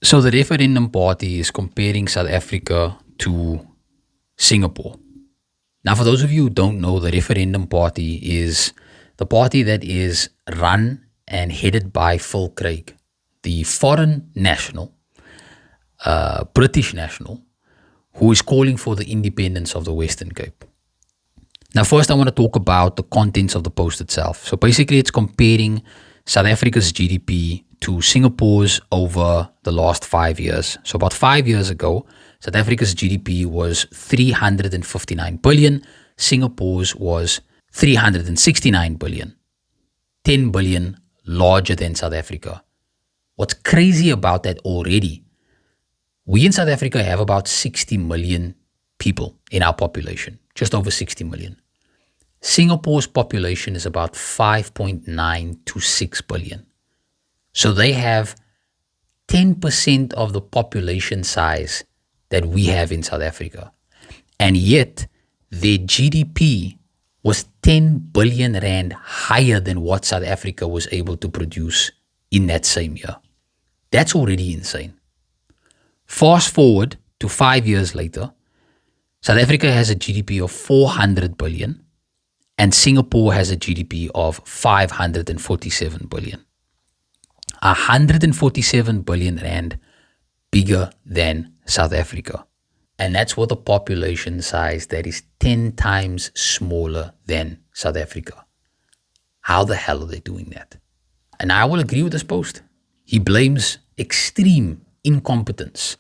So the Referendum Party is comparing South Africa to Singapore. Now, for those of you who don't know, the Referendum Party is the party that is run and headed by Phil Craig, the foreign national, British national, who is calling for the independence of the Western Cape. Now, first, I want to talk about the contents of the post itself. So basically, it's comparing South Africa's GDP to Singapore's over the last 5 years. So about 5 years ago, South Africa's GDP was 359 billion. Singapore's was 369 billion. 10 billion larger than South Africa. What's crazy about that already, we in South Africa have about 60 million people in our population, just over 60 million. Singapore's population is about 5.9 to 6 billion. So they have 10% of the population size that we have in South Africa. And yet their GDP was 10 billion rand higher than what South Africa was able to produce in that same year. That's already insane. Fast forward to 5 years later, South Africa has a GDP of 400 billion and Singapore has a GDP of 547 billion. 147 billion rand bigger than South Africa. And that's with a population size that is 10 times smaller than South Africa. How the hell are they doing that? And I will agree with this post. He blames extreme incompetence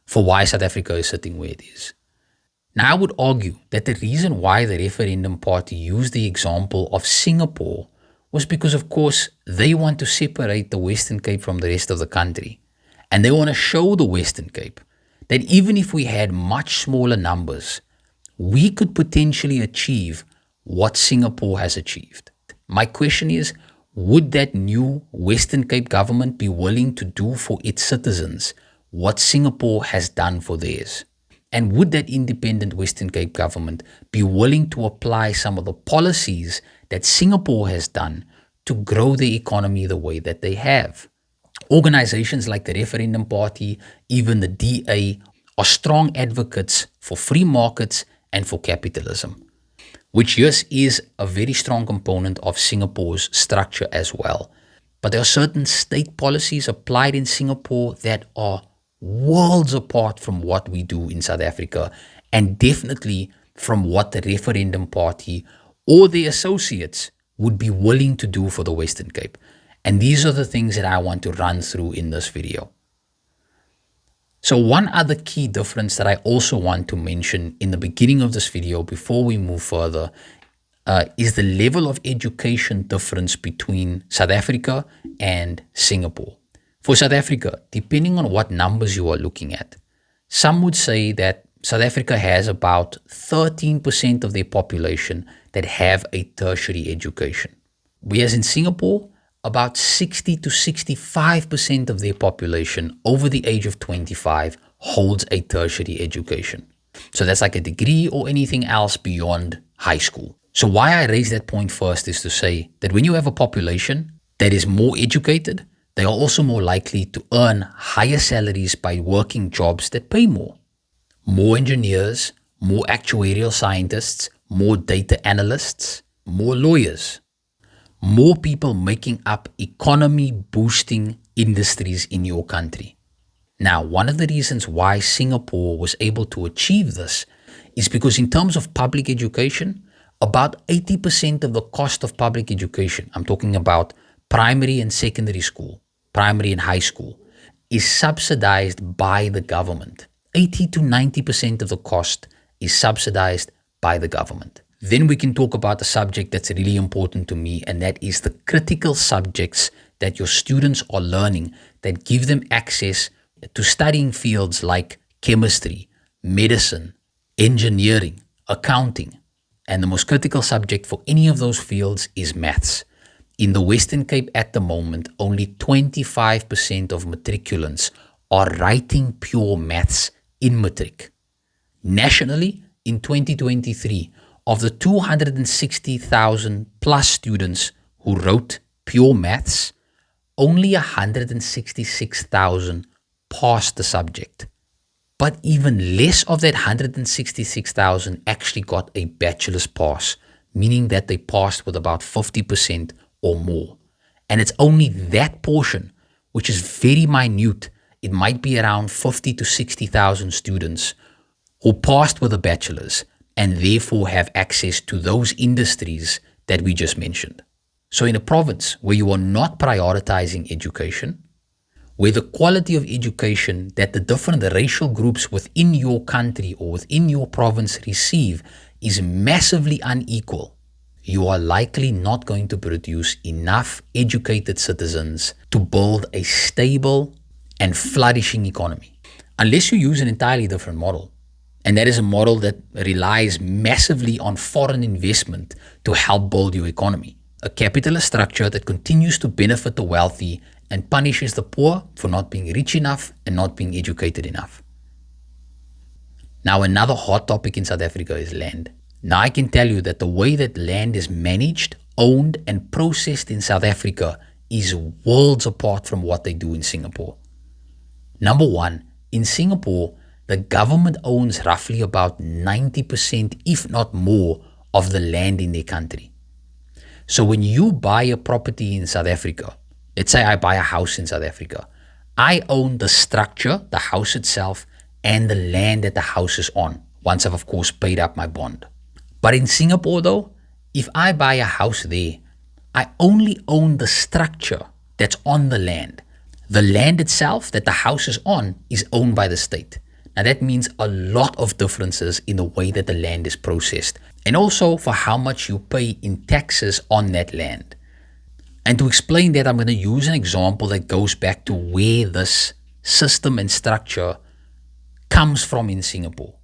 for why South Africa is sitting where it is. Now, I would argue that the reason why the Referendum Party used the example of Singapore was because, of course, they want to separate the Western Cape from the rest of the country. And they want to show the Western Cape that even if we had much smaller numbers, we could potentially achieve what Singapore has achieved. My question is, would that new Western Cape government be willing to do for its citizens what Singapore has done for theirs? And would that independent Western Cape government be willing to apply some of the policies that Singapore has done to grow the economy the way that they have? Organizations like the Referendum Party, even the DA, are strong advocates for free markets and for capitalism, which yes is a very strong component of Singapore's structure as well. But there are certain state policies applied in Singapore that are worlds apart from what we do in South Africa, and definitely from what the Referendum Party or their associates would be willing to do for the Western Cape. And these are the things that I want to run through in this video. So one other key difference that I also want to mention in the beginning of this video before we move further is the level of education difference between South Africa and Singapore. For South Africa, depending on what numbers you are looking at, some would say that South Africa has about 13% of their population that have a tertiary education. Whereas in Singapore, about 60 to 65% of their population over the age of 25 holds a tertiary education. So that's like a degree or anything else beyond high school. So why I raise that point first is to say that when you have a population that is more educated, they are also more likely to earn higher salaries by working jobs that pay more. More engineers, more actuarial scientists, more data analysts, more lawyers, more people making up economy boosting industries in your country. Now, one of the reasons why Singapore was able to achieve this is because in terms of public education, about 80% of the cost of public education, I'm talking about primary and secondary school, primary and high school, is subsidized by the government. 80 to 90% of the cost is subsidized by the government. Then we can talk about the subject that's really important to me, and that is the critical subjects that your students are learning that give them access to studying fields like chemistry, medicine, engineering, accounting. And the most critical subject for any of those fields is maths. In the Western Cape at the moment, only 25% of matriculants are writing pure maths in matric. Nationally, in 2023, of the 260,000 plus students who wrote pure maths, only 166,000 passed the subject. But even less of that 166,000 actually got a bachelor's pass, meaning that they passed with about 50% or more. And it's only that portion, which is very minute. It might be around 50 to 60,000 students who passed with a bachelor's and therefore have access to those industries that we just mentioned. So in a province where you are not prioritizing education, where the quality of education that the different racial groups within your country or within your province receive is massively unequal, you are likely not going to produce enough educated citizens to build a stable and flourishing economy. Unless you use an entirely different model. And that is a model that relies massively on foreign investment to help build your economy. A capitalist structure that continues to benefit the wealthy and punishes the poor for not being rich enough and not being educated enough. Now, another hot topic in South Africa is land. Now, I can tell you that the way that land is managed, owned, and processed in South Africa is worlds apart from what they do in Singapore. Number one, in Singapore, the government owns roughly about 90%, if not more, of the land in their country. So when you buy a property in South Africa, let's say I buy a house in South Africa, I own the structure, the house itself, and the land that the house is on, once I've of course paid up my bond. But in Singapore though, if I buy a house there, I only own the structure that's on the land. The land itself that the house is on is owned by the state. Now that means a lot of differences in the way that the land is processed and also for how much you pay in taxes on that land. And to explain that, I'm going to use an example that goes back to where this system and structure comes from in Singapore.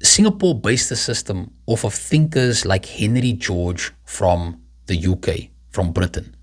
Singapore based the system off of thinkers like Henry George from the UK, from Britain.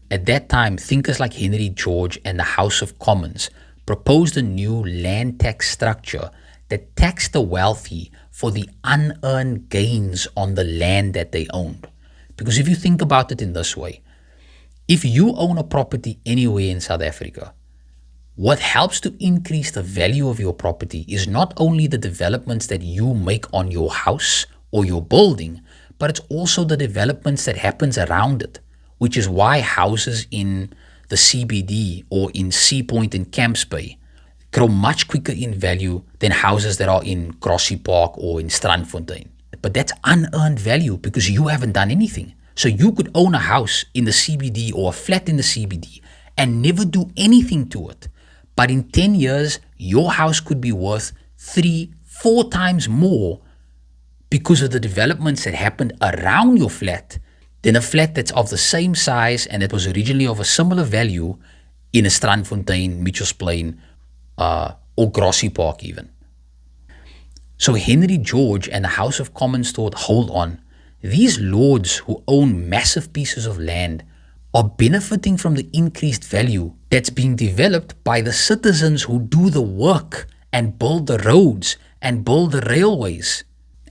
At that time, thinkers like Henry George and the House of Commons proposed a new land tax structure that taxed the wealthy for the unearned gains on the land that they owned. Because if you think about it in this way, if you own a property anywhere in South Africa, what helps to increase the value of your property is not only the developments that you make on your house or your building, but it's also the developments that happens around it, which is why houses in the CBD or in Sea Point and Camps Bay grow much quicker in value than houses that are in Grassy Park or in Strandfontein. But that's unearned value because you haven't done anything. So you could own a house in the CBD or a flat in the CBD and never do anything to it. But in 10 years, your house could be worth 3-4 times more because of the developments that happened around your flat than a flat that's of the same size and that was originally of a similar value in a Strandfontein, Mitchells Plain, or Grassy Park even. So Henry George and the House of Commons thought, hold on, these lords who own massive pieces of land are benefiting from the increased value that's being developed by the citizens who do the work and build the roads and build the railways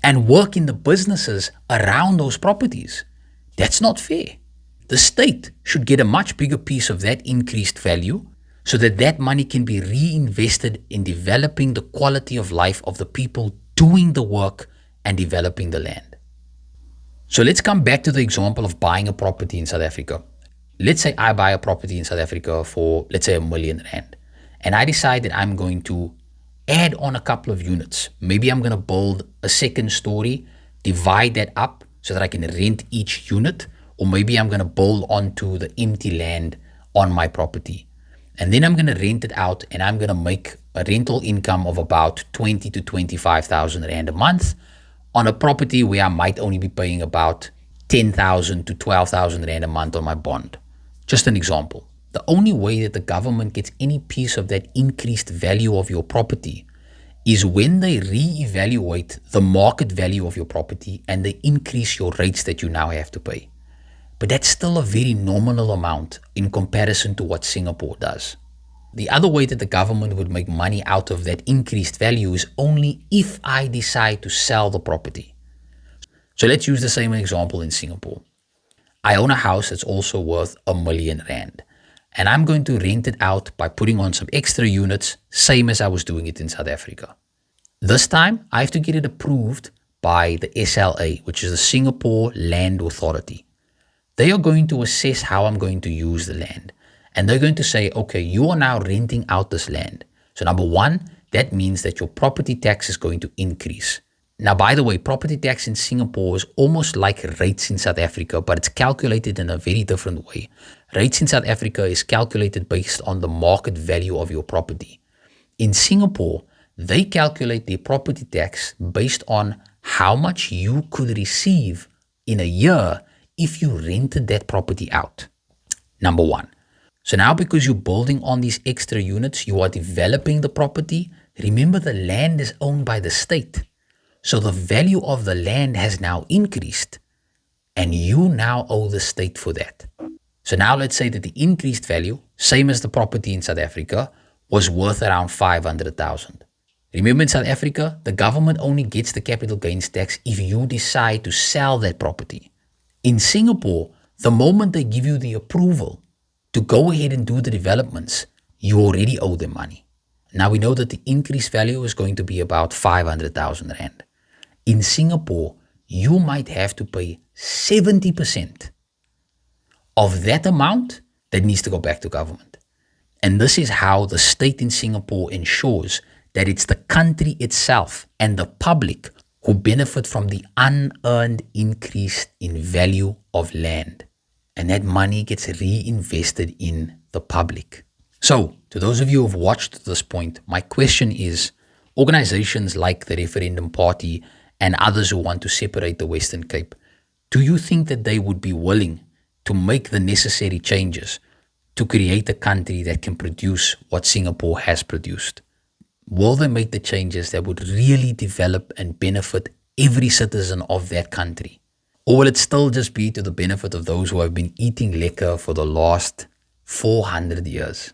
and work in the businesses around those properties. That's not fair. The state should get a much bigger piece of that increased value so that that money can be reinvested in developing the quality of life of the people doing the work and developing the land. So let's come back to the example of buying a property in South Africa. Let's say I buy a property in South Africa for, let's say, R1 million. And I decide that I'm going to add on a couple of units. Maybe I'm going to build a second story, divide that up so that I can rent each unit. Or maybe I'm going to build onto the empty land on my property. And then I'm going to rent it out and I'm going to make a rental income of about 20 to 25,000 Rand a month on a property where I might only be paying about 10,000 to 12,000 Rand a month on my bond. Just an example. The only way that the government gets any piece of that increased value of your property is when they reevaluate the market value of your property and they increase your rates that you now have to pay. But that's still a very nominal amount in comparison to what Singapore does. The other way that the government would make money out of that increased value is only if I decide to sell the property. So let's use the same example in Singapore. I own a house that's also worth R1 million. and I'm going to rent it out by putting on some extra units, same as I was doing it in South Africa. This time, I have to get it approved by the SLA, which is the Singapore Land Authority. They are going to assess how I'm going to use the land. And they're going to say, okay, you are now renting out this land. So number one, that means that your property tax is going to increase. Now, by the way, property tax in Singapore is almost like rates in South Africa, but it's calculated in a very different way. Rates in South Africa is calculated based on the market value of your property. In Singapore, they calculate their property tax based on how much you could receive in a year if you rented that property out. Number one. So now because you're building on these extra units, you are developing the property. Remember, the land is owned by the state. So the value of the land has now increased, and you now owe the state for that. So now let's say that the increased value, same as the property in South Africa, was worth around 500,000. Remember, in South Africa, the government only gets the capital gains tax if you decide to sell that property. In Singapore, the moment they give you the approval to go ahead and do the developments, you already owe them money. Now we know that the increased value is going to be about 500,000 Rand. In Singapore, you might have to pay 70% of that amount that needs to go back to government. And this is how the state in Singapore ensures that it's the country itself and the public who benefit from the unearned increase in value of land. And that money gets reinvested in the public. So, to those of you who have watched to this point, my question is, organizations like the Referendum Party and others who want to separate the Western Cape, do you think that they would be willing to make the necessary changes to create a country that can produce what Singapore has produced? Will they make the changes that would really develop and benefit every citizen of that country? Or will it still just be to the benefit of those who have been eating liquor for the last 400 years?